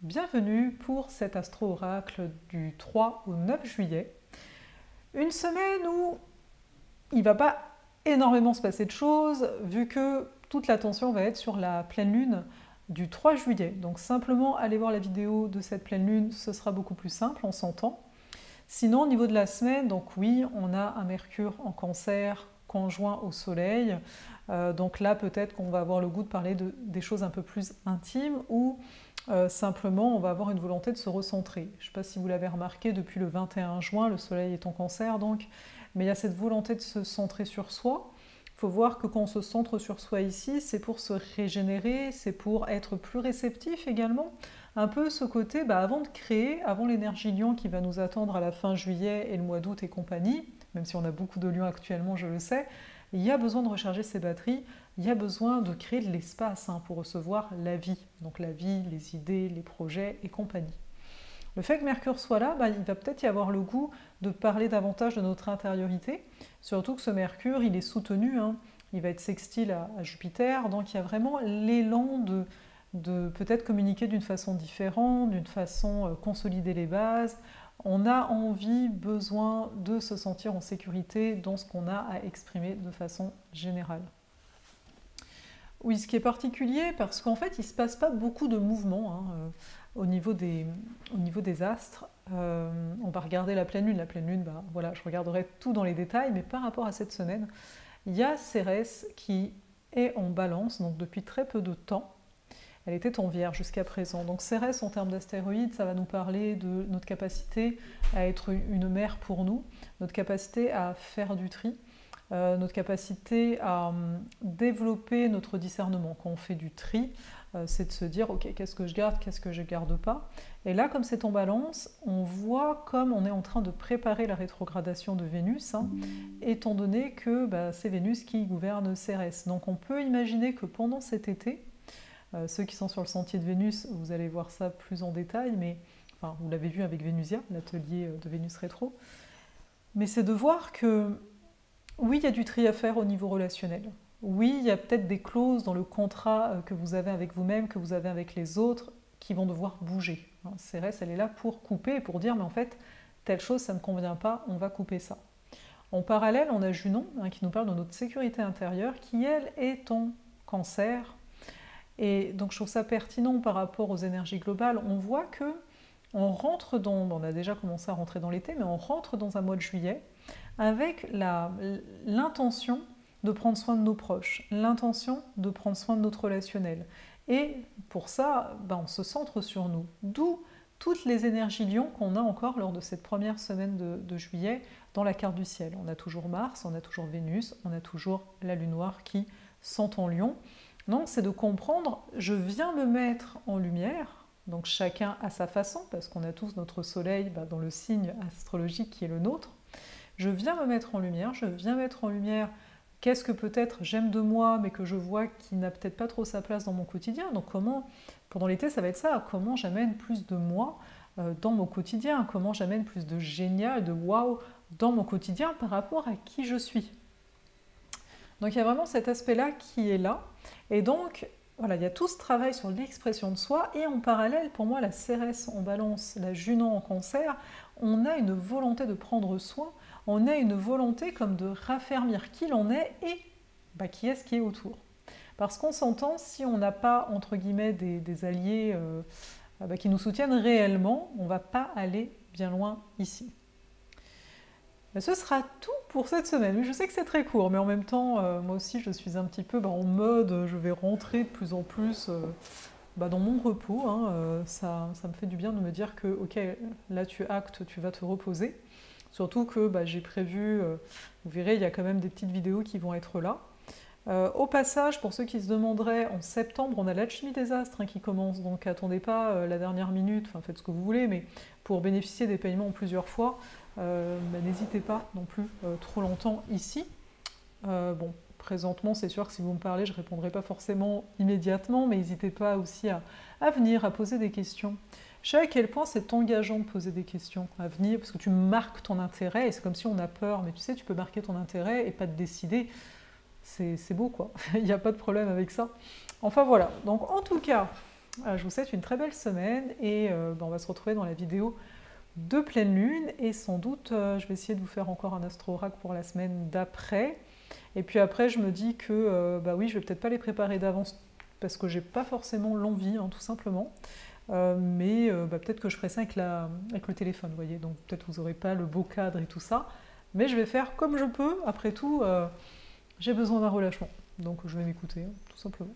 Bienvenue pour cet astro-oracle du 3 au 9 juillet. Une semaine où il ne va pas énormément se passer de choses, vu que toute l'attention va être sur la pleine lune du 3 juillet. Donc simplement aller voir la vidéo de cette pleine lune, ce sera beaucoup plus simple, on s'entend. Sinon, au niveau de la semaine, donc oui, on a un Mercure en Cancer conjoint au Soleil. Donc là, peut-être qu'on va avoir le goût de parler des choses un peu plus intimes ou simplement on va avoir une volonté de se recentrer. Je ne sais pas si vous l'avez remarqué, depuis le 21 juin, le Soleil est en Cancer donc, mais il y a cette volonté de se centrer sur soi. Il faut voir que quand on se centre sur soi ici, c'est pour se régénérer, c'est pour être plus réceptif également. Un peu ce côté, avant de créer, avant l'énergie lion qui va nous attendre à la fin juillet et le mois d'août et compagnie, même si on a beaucoup de lions actuellement, je le sais, il y a besoin de recharger ses batteries, il y a besoin de créer de l'espace pour recevoir la vie. Donc la vie, les idées, les projets et compagnie. Le fait que Mercure soit là, il va peut-être y avoir le goût de parler davantage de notre intériorité, surtout que ce Mercure, il est soutenu, il va être sextile à Jupiter, donc il y a vraiment l'élan de peut-être communiquer d'une façon différente, d'une façon consolider les bases. On a envie, besoin de se sentir en sécurité dans ce qu'on a à exprimer de façon générale. Oui, ce qui est particulier, parce qu'en fait, il ne se passe pas beaucoup de mouvements au niveau des astres. On va regarder la pleine lune. La pleine lune, voilà, je regarderai tout dans les détails, mais par rapport à cette semaine, il y a Cérès qui est en balance, donc depuis très peu de temps. Elle était en Vierge jusqu'à présent. Donc Cérès, en termes d'astéroïdes, ça va nous parler de notre capacité à être une mère pour nous, notre capacité à faire du tri, notre capacité à développer notre discernement. Quand on fait du tri, c'est de se dire, ok, qu'est-ce que je garde, qu'est-ce que je ne garde pas. Et là, comme c'est en balance, on voit comme on est en train de préparer la rétrogradation de Vénus, étant donné que c'est Vénus qui gouverne Cérès. Donc on peut imaginer que pendant cet été, ceux qui sont sur le sentier de Vénus, vous allez voir ça plus en détail, mais enfin, vous l'avez vu avec Vénusia, l'atelier de Vénus rétro. Mais c'est de voir que oui, il y a du tri à faire au niveau relationnel. Oui, il y a peut-être des clauses dans le contrat que vous avez avec vous-même, que vous avez avec les autres, qui vont devoir bouger. Cérès, elle est là pour couper, pour dire, mais en fait, telle chose, ça ne me convient pas, on va couper ça. En parallèle, on a Junon, qui nous parle de notre sécurité intérieure, qui, elle, est en Cancer. Et donc, je trouve ça pertinent par rapport aux énergies globales. On voit que on rentre dans... on a déjà commencé à rentrer dans l'été, mais on rentre dans un mois de juillet avec l'intention de prendre soin de nos proches, l'intention de prendre soin de notre relationnel. Et pour ça, on se centre sur nous. D'où toutes les énergies lions qu'on a encore lors de cette première semaine de juillet dans la carte du ciel. On a toujours Mars, on a toujours Vénus, on a toujours la Lune noire qui sont en lion. Donc c'est de comprendre, je viens me mettre en lumière, donc chacun à sa façon, parce qu'on a tous notre soleil dans le signe astrologique qui est le nôtre. Je viens me mettre en lumière, je viens mettre en lumière qu'est-ce que peut-être j'aime de moi, mais que je vois qui n'a peut-être pas trop sa place dans mon quotidien. Donc comment, pendant l'été, ça va être ça, comment j'amène plus de moi dans mon quotidien, comment j'amène plus de génial, de waouh dans mon quotidien par rapport à qui je suis. Donc il y a vraiment cet aspect-là qui est là. Et donc, voilà, il y a tout ce travail sur l'expression de soi. Et en parallèle, pour moi, la Cérès en balance, la Junon en Cancer, on a une volonté de prendre soin, on a une volonté comme de raffermir qui l'on est et qui est-ce qui est autour. Parce qu'on s'entend, si on n'a pas, entre guillemets, des alliés qui nous soutiennent réellement, on ne va pas aller bien loin ici. Ce sera tout pour cette semaine. Je sais que c'est très court, mais en même temps, moi aussi, je suis un petit peu en mode, je vais rentrer de plus en plus dans mon repos. Ça me fait du bien de me dire que, ok, là tu actes, tu vas te reposer. Surtout que j'ai prévu, vous verrez, il y a quand même des petites vidéos qui vont être là. Au passage, pour ceux qui se demanderaient, en septembre, on a l'Alchimie des Astres qui commence, donc attendez pas la dernière minute, faites ce que vous voulez, mais pour bénéficier des paiements en plusieurs fois, n'hésitez pas non plus trop longtemps ici. Présentement, c'est sûr que si vous me parlez, je ne répondrai pas forcément immédiatement, mais n'hésitez pas aussi à venir, à poser des questions. Je sais à quel point c'est engageant de poser des questions, à venir, parce que tu marques ton intérêt, et c'est comme si on a peur, mais tu sais, tu peux marquer ton intérêt et pas te décider. C'est beau, quoi. Il n'y a pas de problème avec ça. Enfin, voilà. Donc, en tout cas, Je vous souhaite une très belle semaine et on va se retrouver dans la vidéo de pleine lune et sans doute je vais essayer de vous faire encore un astro-oracle pour la semaine d'après. Et puis après je me dis que bah oui, je vais peut-être pas les préparer d'avance parce que j'ai pas forcément l'envie, hein, tout simplement. Mais peut-être que je ferai ça avec le téléphone, vous voyez, donc peut-être vous n'aurez pas le beau cadre et tout ça, mais je vais faire comme je peux, après tout, j'ai besoin d'un relâchement, donc je vais m'écouter, hein, tout simplement.